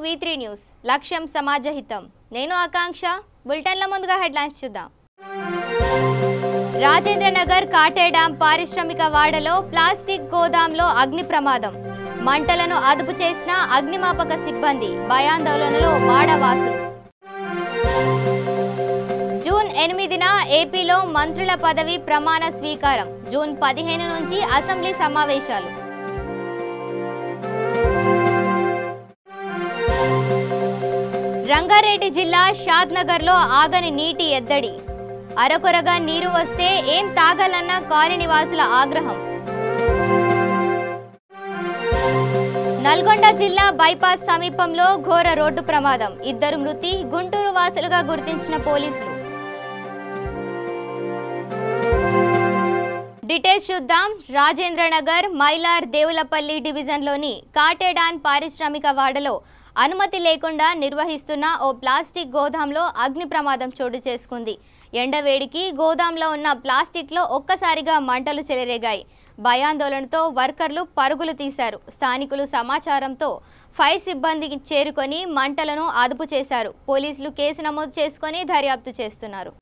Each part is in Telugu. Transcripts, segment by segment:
V3 న్యూస్ లక్ష్యం సమాజహితం నేను ఆకాంక్ష బులెటిన్ల ముందుగా హెడ్లైన్స్ చూద్దాం రాజేంద్రనగర్ కాటే డ్యాం పారిశ్రామిక వాడలో ప్లాస్టిక్ గోదాంలో అగ్ని ప్రమాదం మంటలను అదుపు చేసిన అగ్నిమాపక సిబ్బంది భయాందోళనలో వాడవాసులు జూన్ 8న ఏపీలో మంత్రుల పదవి ప్రమాణ స్వీకారం జూన్ 15 నుంచి అసెంబ్లీ సమావేశాలు రంగారెడ్డి జిల్లా షాద్నగర్లో ఆగని నీటి ఎద్దడి అరకొరగా నీరు వస్తే ఏం తాగాలన్న కాలనీ వాసుల ఆగ్రహం నల్గొండ జిల్లా బైపాస్ సమీపంలో ఘోర రోడ్డు ప్రమాదం 2 మృతి గుంటూరు వాసులుగా గుర్తించిన పోలీసులు డీటెయిల్స్ చూద్దాం రాజేంద్రనగర్ మైలార్ దేవులపల్లి డివిజన్లోని కాటే డ్యాం పారిశ్రామిక వాడలో అనుమతి లేకుండా నిర్వహిస్తున్న ఓ ప్లాస్టిక్ గోదాంలో అగ్ని ప్రమాదం చోటు చేసుకుంది ఎండవేడికి గోదాంలో ఉన్న ప్లాస్టిక్లో ఒక్కసారిగా మంటలు చెలరేగాయి భయాందోళనతో వర్కర్లు పరుగులు తీశారు స్థానికులు సమాచారంతో ఫైర్ సిబ్బంది చేరుకొని మంటలను అదుపు చేశారు పోలీసులు కేసు నమోదు చేసుకొని దర్యాప్తు చేస్తున్నారు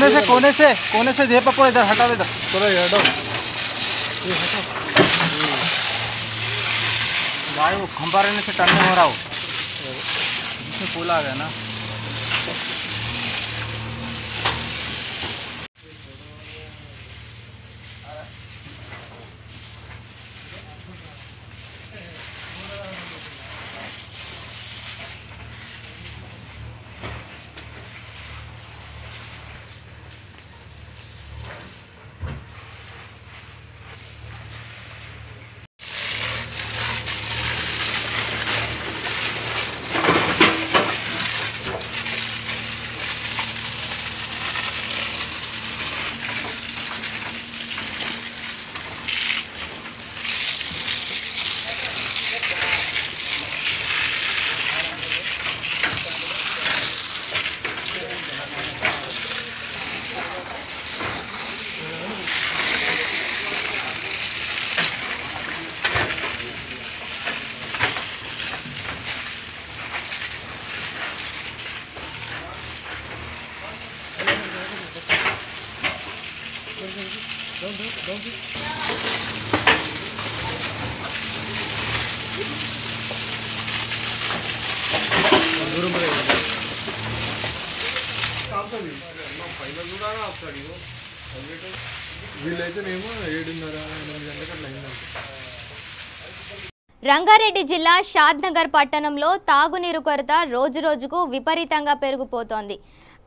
तो कोने से दे पको इधर हटा इधर थोड़ा हटाओ ये हटाओ भाई वो खंभा रहने से टर्न हो रहा हो इसमें पुल आ गया ना రంగారెడ్డి జిల్లా షాద్నగర్ పట్టణంలో తాగునీరు కొరత రోజురోజుకు విపరీతంగా పెరిగిపోతోంది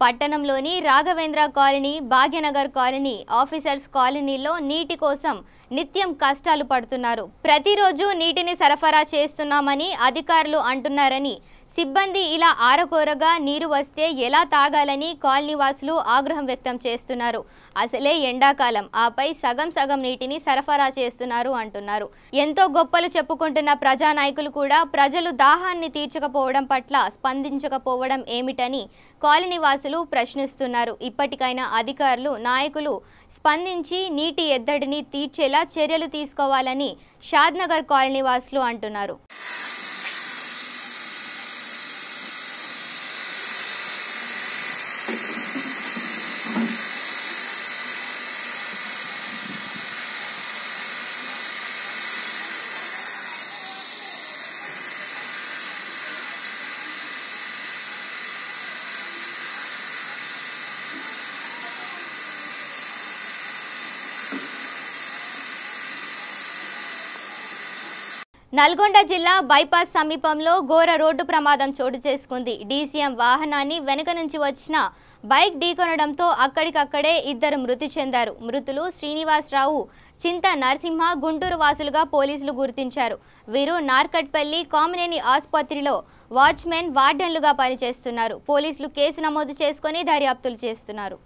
పట్టణంలోని Raghavendra colony Bhagyanagar colony officers కాలనీలో నీటి కోసం నిత్యం కష్టాలు పడుతున్నారు ప్రతిరోజు నీటిని సరఫరా చేస్తున్నామని అధికారులు అంటున్నారని సిబ్బంది ఇలా ఆరకోరగా నీరు వస్తే ఎలా తాగాలని కాలనీవాసులు ఆగ్రహం వ్యక్తం చేస్తున్నారు అసలే ఎండాకాలం ఆపై సగం నీటిని సరఫరా చేస్తున్నారు అంటున్నారు ఎంతో గొప్పలు చెప్పుకుంటున్న ప్రజానాయకులు కూడా ప్రజలు దాహాన్ని తీర్చకపోవడం పట్ల స్పందించకపోవడం ఏమిటని కాలనీవాసులు ప్రశ్నిస్తున్నారు ఇప్పటికైనా అధికారులు నాయకులు స్పందించి నీటి ఎద్దడిని తీర్చేలా చర్యలు తీసుకోవాలని షాద్నగర్ కాలనీవాసులు అంటున్నారు నల్గొండ జిల్లా బైపాస్ సమీపంలో ఘోర రోడ్డు ప్రమాదం చోటు చేసుకుంది. డీసీఎం వాహనాన్ని వెనుక నుంచి వచ్చిన బైక్ ఢీకొనడంతో అక్కడికక్కడే ఇద్దరు మృతి చెందారు. మృతులు శ్రీనివాసరావు, చింత నరసింహ గుంటూరు వాసులుగా పోలీసులు గుర్తించారు. వీరు నార్కట్పల్లి కామినేని ఆసుపత్రిలో వాచ్మెన్, వార్డెన్లుగా పనిచేస్తున్నారు. పోలీసులు కేసు నమోదు చేసుకుని దర్యాప్తులు చేస్తున్నారు.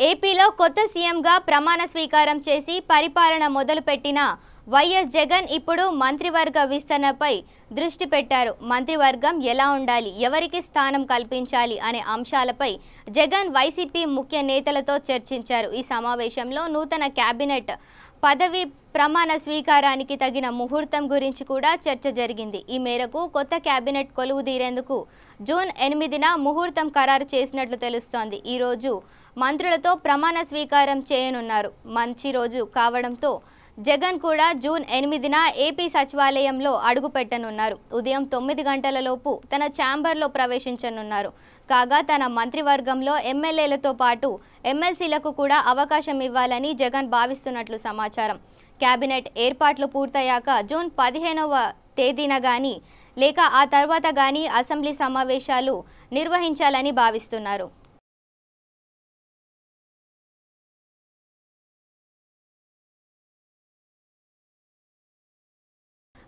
ఏపీలో కొత్త సీఎంగా ప్రమాణ స్వీకారం చేసి పరిపాలన మొదలుపెట్టిన వైఎస్ జగన్ ఇప్పుడు మంత్రివర్గ విస్తరణపై దృష్టి పెట్టారు. మంత్రివర్గం ఎలా ఉండాలి, ఎవరికి స్థానం కల్పించాలి అనే అంశాలపై జగన్ వైసీపీ ముఖ్య నేతలతో చర్చించారు. ఈ సమావేశంలో నూతన కేబినెట్ పదవి ప్రమాణ స్వీకారానికి తగిన ముహూర్తం గురించి కూడా చర్చ జరిగింది. ఈ మేరకు కొత్త కేబినెట్ కొలువుదీరేందుకు జూన్ 8న ముహూర్తం ఖరారు చేసినట్లు తెలుస్తోంది. ఈరోజు మంత్రులతో ప్రమాణ స్వీకారం చేయనున్నారు. మంచి రోజు కావడంతో జగన్ కూడా జూన్ 8న ఏపీ సచివాలయంలో అడుగుపెట్టనున్నారు. ఉదయం 9 గంటలలోపు తన ఛాంబర్లో ప్రవేశించనున్నారు. కాగా తన మంత్రివర్గంలో ఎమ్మెల్యేలతో పాటు ఎమ్మెల్సీలకు కూడా అవకాశం ఇవ్వాలని జగన్ భావిస్తున్నట్లు సమాచారం. కేబినెట్ ఏర్పాట్లు పూర్తయ్యాక జూన్ 15వ తేదీన గానీ లేక ఆ తర్వాత గానీ అసెంబ్లీ సమావేశాలు నిర్వహించాలని భావిస్తున్నారు.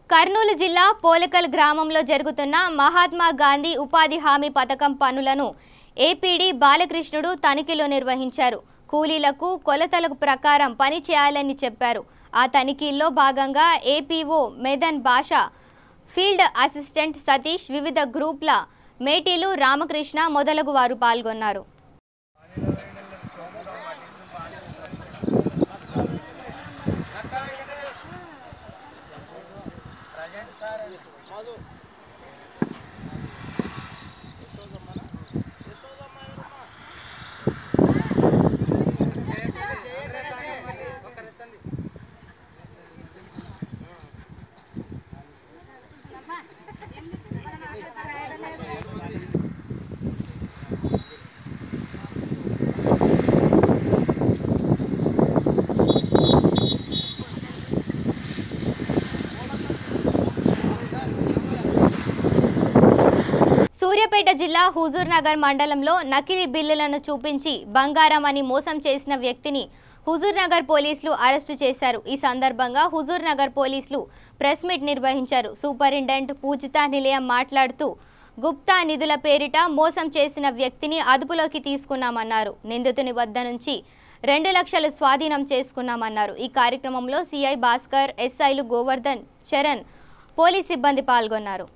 కర్నూలు జిల్లా పోలకల్ గ్రామంలో జరుగుతున్న మహాత్మా గాంధీ ఉపాధి హామీ పథకం పనులను ఏపీడీ బాలకృష్ణుడు తనిఖీలు నిర్వహించారు. కూలీలకు కొలతల ప్రకారం పని చేయాలని చెప్పారు. ఆ తనిఖీల్లో భాగంగా ఏపీఓ మెదన్ భాష, ఫీల్డ్ అసిస్టెంట్ సతీష్, వివిధ గ్రూప్ల మేటీలు రామకృష్ణ మొదలగు వారు పాల్గొన్నారు. సూర్యాపేట జిల్లా హుజూర్ నగర్ మండలంలో నకిలీ బిల్లులను చూపించి బంగారం అని మోసం చేసిన వ్యక్తిని హుజూర్ నగర్ పోలీసులు అరెస్టు చేశారు. ఈ సందర్భంగా హుజూర్ నగర్ పోలీసులు ప్రెస్ మీట్ నిర్వహించారు. సూపరింటెండెంట్ పూజిత నిలయం మాట్లాడుతూ గుప్తా నిధుల పేరిట మోసం చేసిన వ్యక్తిని అదుపులోకి తీసుకున్నామన్నారు. నిందితుని వద్ద నుంచి 2 లక్షలు స్వాధీనం చేసుకున్నామన్నారు. ఈ కార్యక్రమంలో సిఐ భాస్కర్, ఎస్ఐలు గోవర్ధన్, చరణ్, పోలీస్ సిబ్బంది పాల్గొన్నారు.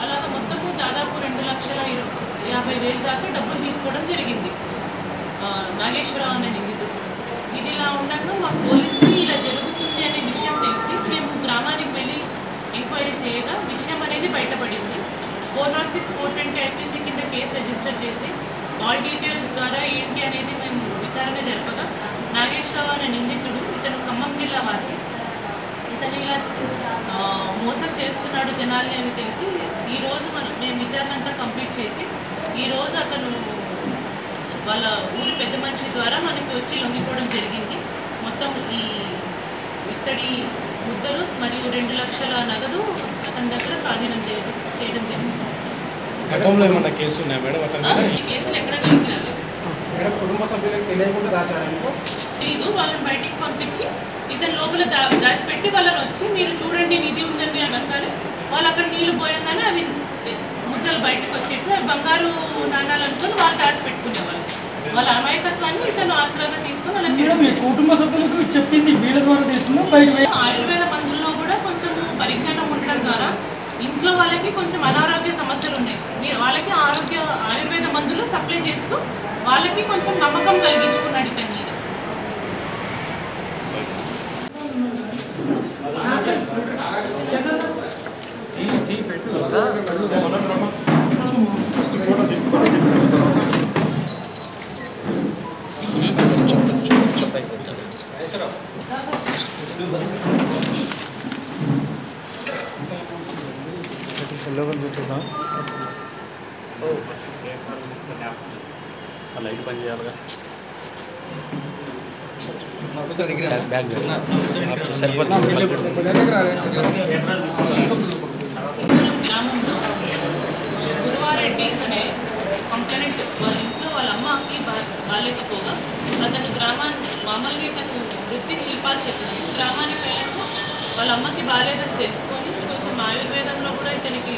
అలాగా మొత్తము దాదాపు 2,50,000 దాకా డబ్బులు తీసుకోవడం జరిగింది నాగేశ్వరరావు అనే నిందితుడు. ఇది ఇలా ఉండగా మా పోలీసుకి ఇలా జరుగుతుంది అనే విషయం తెలిసి మేము గ్రామానికి వెళ్ళి ఎంక్వైరీ అనేది బయటపడింది. 406, 420 ఐపీసీ కింద కేసు రిజిస్టర్ చేసి ఆల్ డీటెయిల్స్ ద్వారా ఏంటి అనేది మేము విచారణ జరపగా నాగేశ్వరరావు అనే నిందితుడు, ఇతను ఖమ్మం జిల్లా వాసి, ఇతను ఇలా మోసం చేస్తున్నాడు జనాల్ని అని తెలిసి ఈరోజు మేము విచారణ అంతా కంప్లీట్ చేసి ఈరోజు అతను వాళ్ళ ఊరి పెద్ద మనిషి ద్వారా మనకి వచ్చి లొంగిపోవడం జరిగింది. మొత్తం ఈ ఇత్తడి ముద్దలు మరియు 2 లక్షల నగదు అతని దగ్గర స్వాధీనం చేయడం జరిగింది. గతంలో ఏమన్నా కేసు ఉన్నాయా మేడం? ఈ కేసులు ఎక్కడ కలిగినారు కుటుంబ సభ్యులకు తెలియకుండా దాచారనుకో తెలీదు. వాళ్ళని బయటికి పంపించి ఇతను లోపల దాచిపెట్టి వాళ్ళని వచ్చి మీరు చూడండి నిధి ఉందండి అనగానే వాళ్ళు అక్కడ నీళ్ళు పోయంగానే అది ముద్దలు బయటకు వచ్చేట్టు బంగారు నాణాలు అనుకొని వాళ్ళు దాచిపెట్టుకునేవాళ్ళు. వాళ్ళ అమాయకత్వాన్ని ఇతను ఆసరాగా తీసుకొని అలా చేయడం. కుటుంబ సభ్యులకు చెప్పింది వీళ్ళ ద్వారా తెలిసిందో బయట ఆయుర్వేద మందుల్లో కూడా కొంచెం పరిజ్ఞానం ఉండడం ద్వారా ఇంట్లో వాళ్ళకి కొంచెం అనారోగ్య సమస్యలు ఉన్నాయి. వాళ్ళకి ఆయుర్వేద మందులు సప్లై చేస్తూ వాళ్ళకి కొంచెం నమ్మకం కలిగించుకున్నాడు ఇతని మీద. లైట్ పని చేయాలిగా. గ్రామంలో గురువారెడ్డి అనే కంప్లైంట్ వాళ్ళ ఇంట్లో వాళ్ళ అమ్మకి బాగాలేకపోగా అతను మామూలుగా ఇతను వృత్తి శిల్పాలు చెప్పాను. గ్రామానికి వెళ్ళాక వాళ్ళ అమ్మకి బాగాలేదని తెలుసుకొని కొంచెం ఆయుర్వేదంలో కూడా ఇతనికి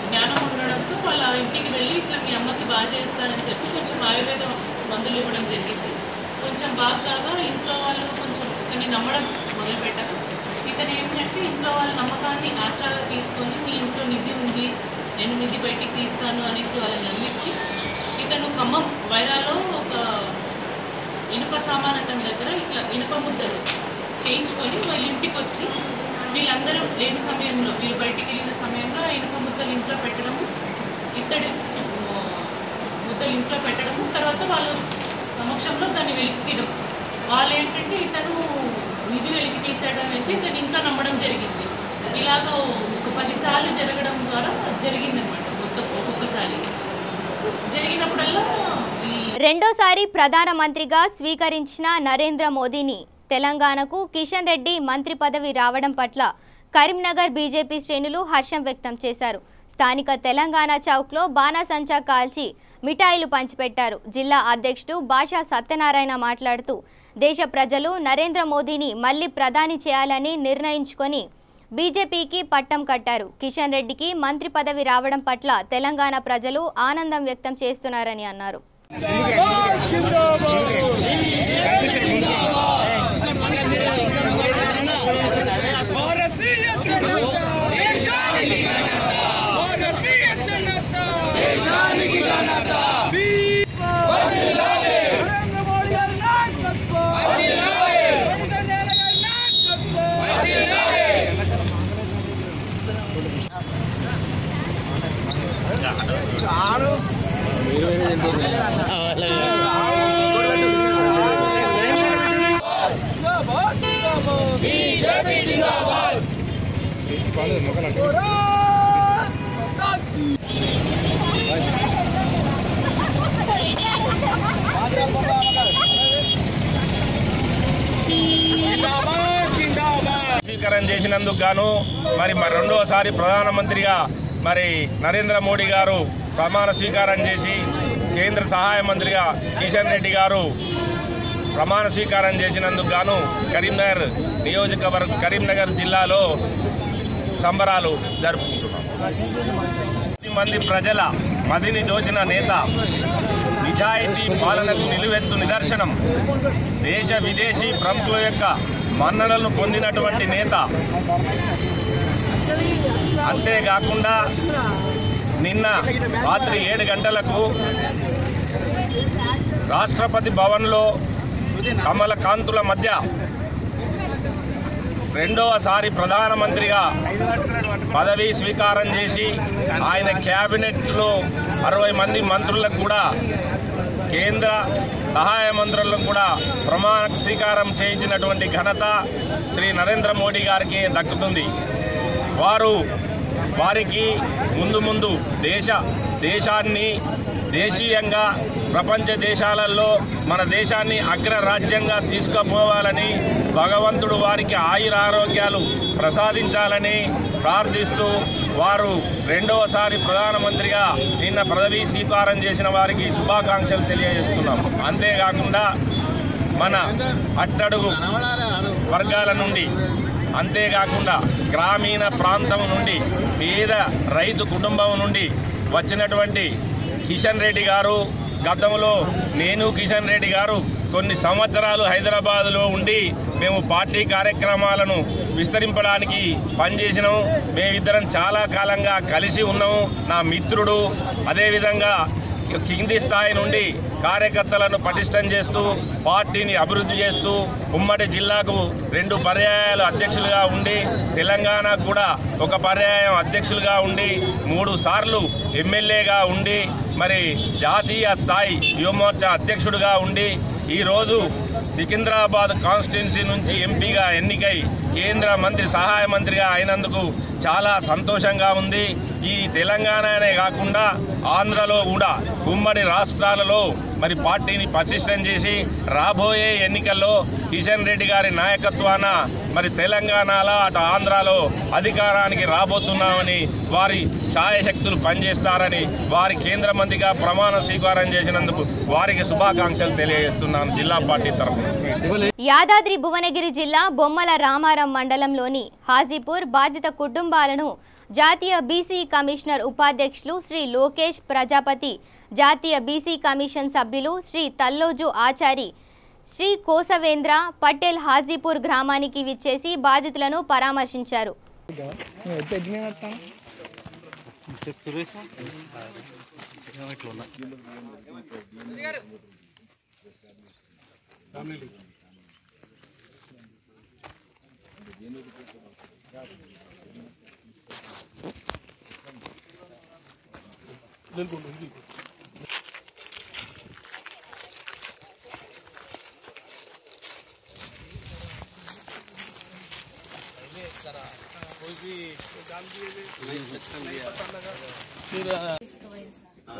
జ్ఞానం ఉండడంతో వాళ్ళ ఇంటికి వెళ్ళి ఇట్లా మీ అమ్మకి బాగా చేస్తానని చెప్పి కొంచెం ఆయుర్వేద మందులు ఇవ్వడం జరిగింది. కొంచెం బాగా ఇంట్లో వాళ్ళు కొంచెం ఇతన్ని నమ్మడం మొదలుపెట్టారు. ఇతను ఏంటంటే ఇంట్లో వాళ్ళ నమ్మకాన్ని ఆసరాగా తీసుకొని మీ ఇంట్లో నిధి ఉంది, నేను నిధి బయటికి తీస్తాను అనేసి వాళ్ళని నమ్మించి ఇతను ఖమ్మం వైరాలో ఒక ఇనుప సామాన్ అతని దగ్గర ఇట్లా ఇనుప ముద్దలు చేయించుకొని వాళ్ళ ఇంటికి వచ్చి వీళ్ళందరూ లేని సమయంలో వీళ్ళు బయటికి వెళ్ళిన సమయంలో ఇనుప ముద్దలు ఇంట్లో పెట్టడము, ఇత్తడి ముద్దలు ఇంట్లో పెట్టడము, తర్వాత వాళ్ళ సమక్షంలో దాన్ని వెలికి తీయడం. వాళ్ళు ఏంటంటే ఇతను నిధి వెలికి తీసాడు అనేసి ఇతను ఇంకా నమ్మడం జరిగింది. ఇలాగ ఒక 10 సార్లు జరగడం ద్వారా జరిగిందనమాట. మొత్తం ఒక్కొక్కసారి జరిగినప్పుడల్లా రెండోసారి ప్రధానమంత్రిగా స్వీకరించిన నరేంద్ర మోదీని తెలంగాణకు కిషన్ రెడ్డి మంత్రి పదవి రావడం పట్ల కరీంనగర్ బీజేపీ శ్రేణులు హర్షం వ్యక్తం చేశారు. స్థానిక తెలంగాణ చౌక్లో బాణాసంచా కాల్చి మిఠాయిలు పంచిపెట్టారు. జిల్లా అధ్యక్షుడు భాషా సత్యనారాయణ మాట్లాడుతూ దేశ ప్రజలు నరేంద్ర మోదీని మళ్లీ ప్రధాని చేయాలని నిర్ణయించుకొని బీజేపీకి పట్టం కట్టారు. కిషన్ రెడ్డికి మంత్రి పదవి రావడం పట్ల తెలంగాణ ప్రజలు ఆనందం వ్యక్తం చేస్తున్నారని అన్నారు. స్వీకారం చేసినందుకు గాను మరి రెండోసారి ప్రధానమంత్రిగా మరి నరేంద్ర మోడీ గారు ప్రమాణ స్వీకారం చేసి కేంద్ర సహాయ మంత్రిగా కిషన్ రెడ్డి గారు ప్రమాణ స్వీకారం చేసినందుకు గాను కరీంనగర్ నియోజకవర్గం కరీంనగర్ జిల్లాలో సంబరాలు జరుపుకుంటున్నాం. 10 మంది ప్రజల మదిని దోచిన నేత, నిజాయితీ పాలనకు నిలువెత్తు నిదర్శనం, దేశ విదేశీ ప్రముఖుల యొక్క మన్ననలను పొందినటువంటి నేత. అంతేకాకుండా నిన్న రాత్రి 7 గంటలకు రాష్ట్రపతి భవన్లో కమల కాంతుల మధ్య రెండవసారి ప్రధానమంత్రిగా పదవీ స్వీకారం చేసి ఆయన క్యాబినెట్లో 60 మంది మంత్రులకు కూడా కేంద్ర సహాయ మంత్రులను కూడా ప్రమాణ స్వీకారం చేయించినటువంటి ఘనత శ్రీ నరేంద్ర మోడీ గారికి దక్కుతుంది. వారికి ముందు దేశాన్ని దేశీయంగా ప్రపంచ దేశాలలో మన దేశాన్ని అగ్రరాజ్యంగా తీసుకుపోవాలని భగవంతుడు వారికి ఆయురారోగ్యాలు ప్రసాదించాలని ప్రార్థిస్తూ వారు రెండవసారి ప్రధానమంత్రిగా నిన్న పదవీ స్వీకారం చేసిన వారికి శుభాకాంక్షలు తెలియజేస్తున్నాం. అంతేకాకుండా మన అట్టడుగు వర్గాల నుండి, అంతేకాకుండా గ్రామీణ ప్రాంతం నుండి, పేద రైతు కుటుంబం నుండి వచ్చినటువంటి కిషన్ రెడ్డి గారు, గతంలో నేను కిషన్ రెడ్డి గారు కొన్ని సంవత్సరాలు హైదరాబాదులో ఉండి మేము పార్టీ కార్యక్రమాలను విస్తరింపడానికి పనిచేసినాము. మేమిద్దరం చాలా కాలంగా కలిసి ఉన్నాము. నా మిత్రుడు. అదేవిధంగా కింది స్థాయి నుండి కార్యకర్తలను పటిష్టం చేస్తూ పార్టీని అభివృద్ధి చేస్తూ ఉమ్మడి జిల్లాకు 2 పర్యాయాలు అధ్యక్షులుగా ఉండి, తెలంగాణకు కూడా 1 పర్యాయం అధ్యక్షులుగా ఉండి, 3 సార్లు ఎమ్మెల్యేగా ఉండి, మరి జాతీయ స్థాయి యువమోర్చా అధ్యక్షుడిగా ఉండి ఈరోజు సికింద్రాబాద్ కాన్స్టిట్యున్సీ నుంచి ఎంపీగా ఎన్నికై కేంద్ర మంత్రి సహాయ మంత్రిగా అయినందుకు చాలా సంతోషంగా ఉంది. ఈ తెలంగాణనే కాకుండా ఆంధ్రలో కూడా ఉమ్మడి రాష్ట్రాలలో మరి పార్టీని పటిష్టం చేసి రాబోయే ఎన్నికల్లో కిషన్ రెడ్డి గారి నాయకత్వాన మరి తెలంగాణలో అటు ఆంధ్రాలో అధికారానికి రాబోతున్నామని, వారి ఛాయశక్తులు పనిచేస్తారని, వారి కేంద్ర మంత్రిగా ప్రమాణ స్వీకారం చేసినందుకు వారికి శుభాకాంక్షలు తెలియజేస్తున్నాను జిల్లా పార్టీ తరఫున. యాదాద్రి భువనగిరి జిల్లా బొమ్మల రామారం మండలంలోని హాజీపూర్ బాధిత కుటుంబాలను జాతీయ బీసీ కమిషనర్ ఉపాధ్యక్షులు శ్రీ లోకేష్ ప్రజాపతి, జాతీయ బీసీ కమిషన్ సభ్యులు శ్రీ తల్లోజు ఆచారి, శ్రీ కోసవేంద్ర పటేల్ హాజీపూర్ గ్రామానికి విచ్చేసి బాధితులను పరామర్శించారు.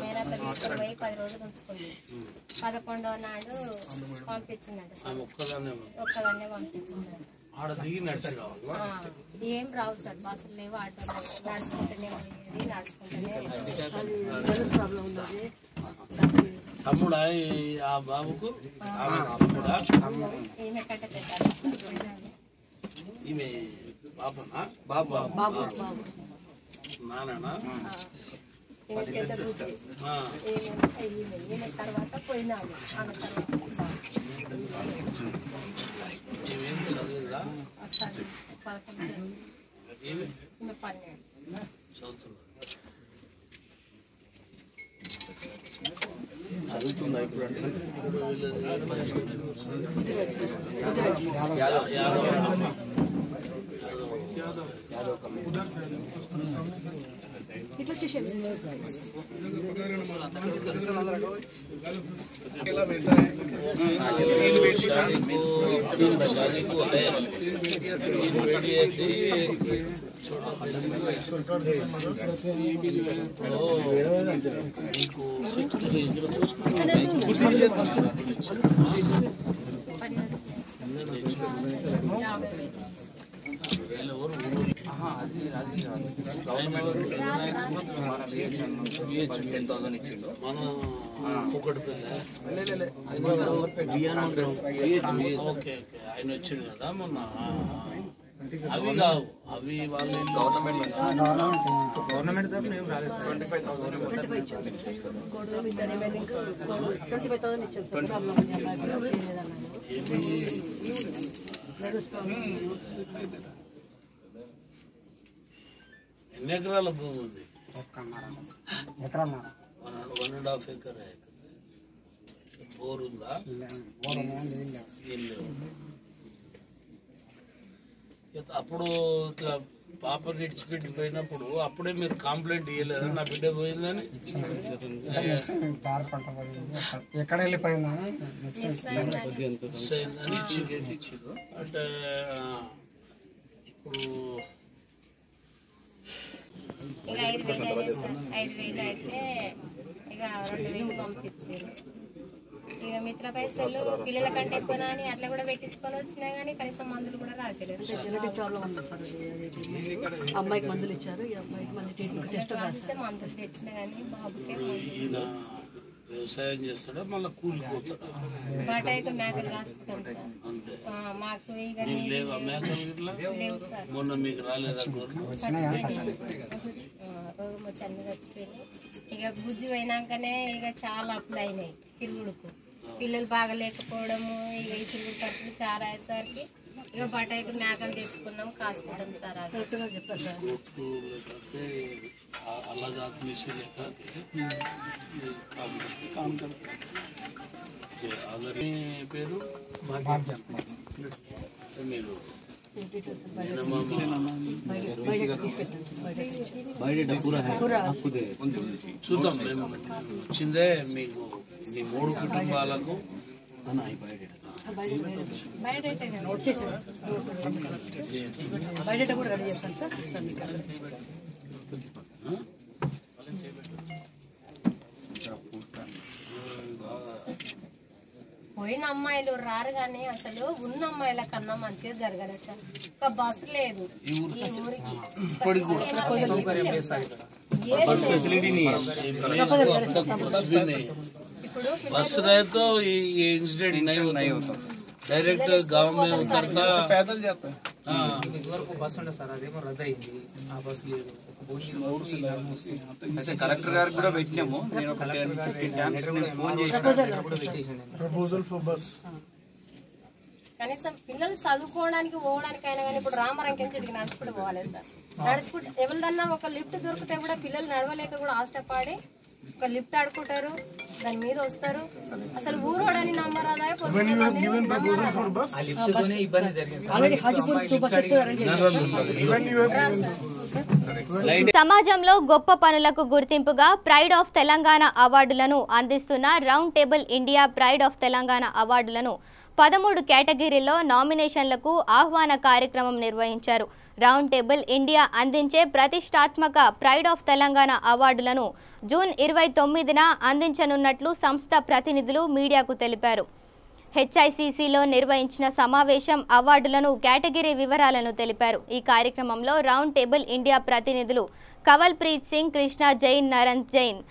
మేనత్త తీసుకుపోయి 10 రోజులు ఉంచుకుంది. 11వ నాడు పంపించిందంట. ఒక్కదాన్నే పంపించిందంట. ఏం రావు సార్, బస్సులు లేవు, ఆటోలు నడుచుకుంటూనే ఉండేది, నడుచుకుంటూనే తమ్ముడా ఆ బాబుకు ఈమె కంటే పెద్ద ఈమె బాబనా నానా ఈమె పెద్ద బుద్ధి. ఈమె తర్వాత పోయినాడు. ఆమె తర్వాత చదివిందా? 11 ఈమె 12 చదువుతుందా ఇప్పుడు? ఇట్లా చూసేది ఓకే ఆయన వచ్చాడు కదా మొన్న. అవి కావు, అవి వాళ్ళు గవర్నమెంట్ తరఫున ఏం రాలేదు సార్. 25,000 ఇచ్చాం సార్. ఎన్ని ఎకరాల భూమి ఉంది? 1.5 ఎకర్. బోర్ ఉందా? ఇల్లు. అప్పుడు ఇట్లా పాప విడిచిపెట్టిపోయినప్పుడు అప్పుడే మీరు కంప్లైంట్ ఇవ్వలేదు నా బిడ్డ పోయిందని ఎక్కడ వెళ్ళిపోయిందని అంటే ఇప్పుడు ఇక 5,000 అయింది సార్. 5,000 అయితే ఇక 2,000 పంపించారు. ఇక మిత్ర పైసలు పిల్లల కంటే ఎక్కువ అని అట్లా కూడా పెట్టించుకొని వచ్చినా కానీ కనీసం మందులు కూడా రాసేలేదు. అమ్మాయికి మందులు ఇచ్చారు, ఈ అబ్బాయికి మళ్ళీ ట్రీట్మెంట్ టెస్ట్ రాసిస్తే మందులు తెచ్చినా కానీ బాబుకే ఈయన వ్యవసాయం చేస్తాడా మళ్ళీ కూలిపోతాడా? బాటాయికి మేకలు రాసుకుంటాం సార్. అంతే. మాకు ఇక లేవా మేకలు ఇట్లా? లేవు సార్. మొన్న మీకు రాలేదా గొర్రెలు? రోగం వచ్చి అన్ని చచ్చిపోయినాయి. ఇక బుజ్జి పోయినాకనే ఇక చాలా అప్పులు అయినాయి తిరుగుడుకు. పిల్లలు బాగా లేకపోవడము, ఇక ఈ తిరుగుడు ఖర్చులు చాలా అయ్యేసరికి ఇక బటాయికి మేకలు తెచ్చుకున్నాం, కాసుకుంటాం సార్. అది కొట్టు లేకపోతే అలాగా మిషన్ అందరి పేరు మీరు చూద్దాం. మేము వచ్చిందే మీకు మీ 3 కుటుంబాలకు బయట కూడా రెడీ చేస్తాను సార్. పోయిన అమ్మాయిలు రారు కానీ అసలు ఉన్న అమ్మాయిల కన్నా మంచిగా జరగలేదు సార్. ఒక బస్సు లేదు ఈ ఊరికి. बस रहे तो ये इंसिडेंट नहीं होता डायरेक्ट गांव में उतरता पैदल जाता है. బస్ ఉండే సార్, అదేమో రద్దు అయింది. ఆ బస్సు లేదు. కలెక్టర్ గారికి కూడా పెట్టినాము. నేను ఒక 10-15 times phone proposal for bus. కనీసం పిల్లలు చదువుకోవడానికి పోవడానికైనా కానీ ఇప్పుడు రామరంకెంచుడికి నడుచుకుంటూ పోవాలి సార్. నడుచుకుంటూ ఎవరిదన్నా ఒక లిఫ్ట్ దొరికితే కూడా పిల్లలు నడవలేక కూడా ఆశపడి ఒక లిఫ్ట్ ఆడుకుంటారు, దాని మీద వస్తారు. అసలు ఊరోడని నమ్మరాదా? సమాజంలో గొప్ప పనులకు గుర్తింపుగా ప్రైడ్ ఆఫ్ తెలంగాణ అవార్డులను అందిస్తున్న round table India pride of Telangana అవార్డులను 13 కేటగిరీల్లో నామినేషన్లకు ఆహ్వాన కార్యక్రమం నిర్వహించారు. రౌండ్ టేబుల్ ఇండియా అందించే ప్రతిష్టాత్మక ప్రైడ్ ఆఫ్ తెలంగాణ అవార్డులను జూన్ 29న అందించనున్నట్లు సంస్థ ప్రతినిధులు మీడియాకు తెలిపారు. హెచ్ఐసిసిలో నిర్వహించిన సమావేశం అవార్డులను కేటగిరీ వివరాలను తెలిపారు. ఈ కార్యక్రమంలో రౌండ్ టేబుల్ ఇండియా ప్రతినిధులు కవల్ ప్రీత్ సింగ్, కృష్ణ జైన్, నరన్ జైన్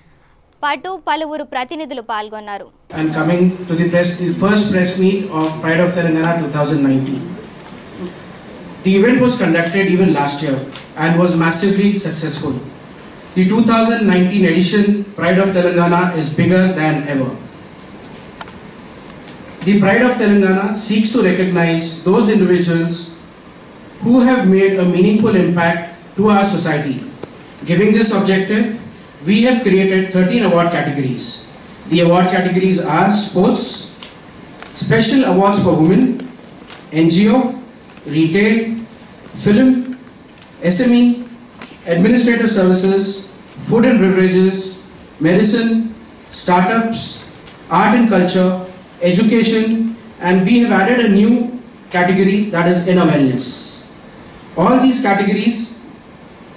పాటు పలువురు ప్రతినిధులు పాల్గొన్నారు. And coming to the first press meet of Pride of Telangana 2019. The event was conducted even last year and was massively successful. The 2019 edition Pride of Telangana is bigger than ever. The Pride of Telangana seeks to recognize those individuals who have made a meaningful impact to our society. Giving this objective, we have created 13 award categories. The award categories are sports, special awards for women, NGO, retail, film, SME, administrative services, food and beverages, medicine, startups, art and culture, education, and we have added a new category, that is inner wellness. All these categories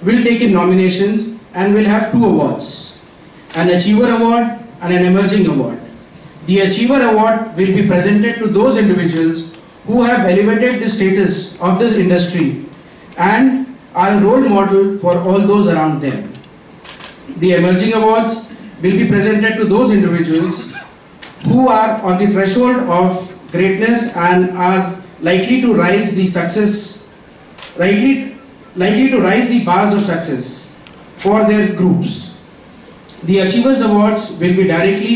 will take in nominations and will have 2 awards, an Achiever Award and an Emerging Award. The Achiever Award will be presented to those individuals who have elevated the status of this industry and are a role model for all those around them. The Emerging Awards will be presented to those individuals who are on the threshold of greatness and are likely to rise the bars of success for their groups. The Achievers Awards will be directly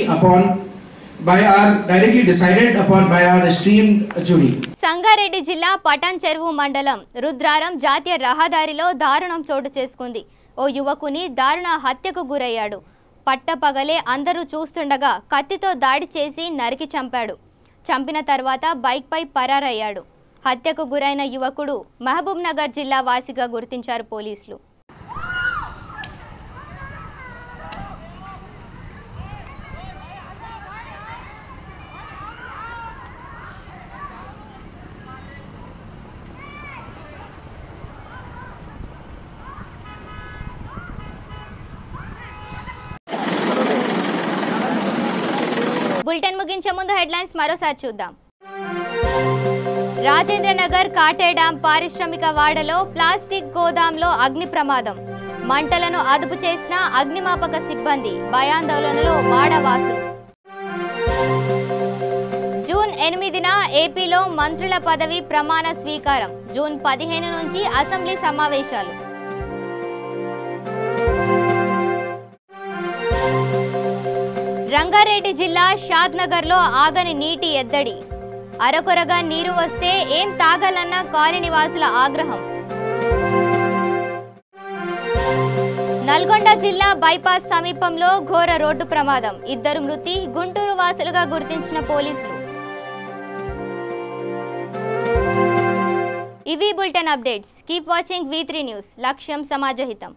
decided upon by our esteemed jury. Sangareddy జిల్లా పటాన్ చెరువు మండలం రుద్రారం జాతీయ రహదారిలో దారుణం చోటు చేసుకుంది. ఓ యువకుని దారుణ హత్యకు గురయ్యాడు. పట్టపగలే అందరూ చూస్తుండగా కత్తితో దాడి చేసి నరికి చంపాడు. చంపిన తర్వాత బైక్పై పరారయ్యాడు. హత్యకు గురైన యువకుడు మహబూబ్ నగర్ జిల్లా వాసిగా గుర్తించారు పోలీసులు. బులెటిన్ ముగించే ముందు హెడ్లైన్స్ మరోసారి చూద్దాం. రాజేంద్రనగర్ కాటే డ్యాం పారిశ్రామిక వాడలో ప్లాస్టిక్ గోదాంలో అగ్ని ప్రమాదం. మంటలను అదుపు చేసిన అగ్నిమాపక సిబ్బంది, భయాందోళనలో వాడవాసులు. జూన్ 8న ఏపీలో మంత్రుల పదవి ప్రమాణ స్వీకారం. జూన్ 15 నుంచి అసెంబ్లీ సమావేశాలు. రంగారెడ్డి జిల్లా షాద్నగర్లో ఆగని నీటి ఎద్దడి. అరకొరగా నీరు వస్తే ఏం తాగాలన్న కాలనీవాసుల ఆగ్రహం. నల్గొండ జిల్లా బైపాస్ సమీపంలో ఘోర రోడ్డు ప్రమాదం. 2 మృతి, గుంటూరు వాసులుగా గుర్తించిన పోలీసులు. ఇవి bulletin updates. Keep watching V3 news. లక్ష్యం సమాజహితం.